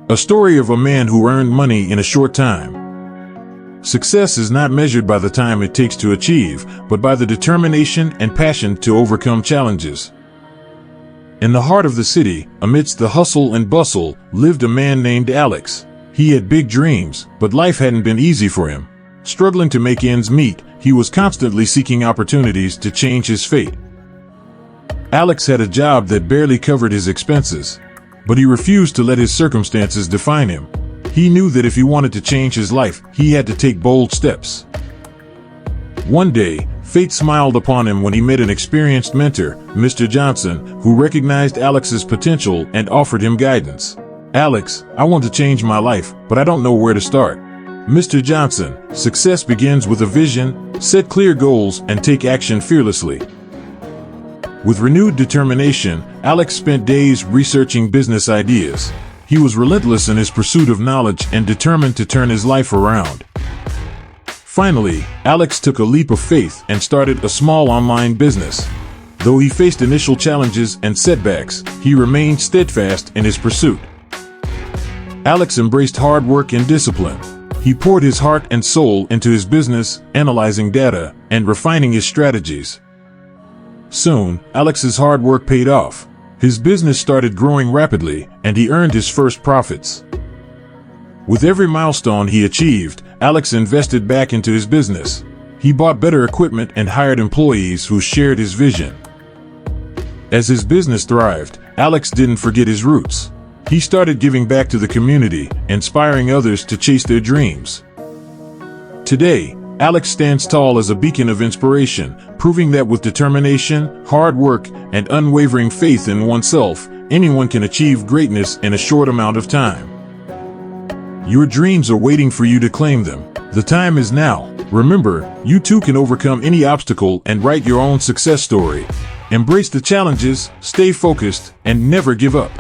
A story of a man who earned money in a short time. Success is not measured by the time it takes to achieve, but by the determination and passion to overcome challenges. In the heart of the city, amidst the hustle and bustle, lived a man named Alex. He had big dreams, but life hadn't been easy for him. Struggling to make ends meet, he was constantly seeking opportunities to change his fate. Alex had a job that barely covered his expenses, but he refused to let his circumstances define him. He knew that if he wanted to change his life, he had to take bold steps. One day, fate smiled upon him when he met an experienced mentor, Mr. Johnson, who recognized Alex's potential and offered him guidance. "Alex, I want to change my life, but I don't know where to start." Mr. Johnson, success begins with a vision. Set clear goals and take action fearlessly. With renewed determination, Alex spent days researching business ideas. He was relentless in his pursuit of knowledge and determined to turn his life around. Finally, Alex took a leap of faith and started a small online business. Though he faced initial challenges and setbacks, he remained steadfast in his pursuit. Alex embraced hard work and discipline. He poured his heart and soul into his business, analyzing data and refining his strategies. Soon, Alex's hard work paid off. His business started growing rapidly, and he earned his first profits. With every milestone he achieved, Alex invested back into his business. He bought better equipment and hired employees who shared his vision. As his business thrived, Alex didn't forget his roots. He started giving back to the community, inspiring others to chase their dreams. Today, Alex stands tall as a beacon of inspiration, proving that with determination, hard work, and unwavering faith in oneself, anyone can achieve greatness in a short amount of time. Your dreams are waiting for you to claim them. The time is now. Remember, you too can overcome any obstacle and write your own success story. Embrace the challenges, stay focused, and never give up.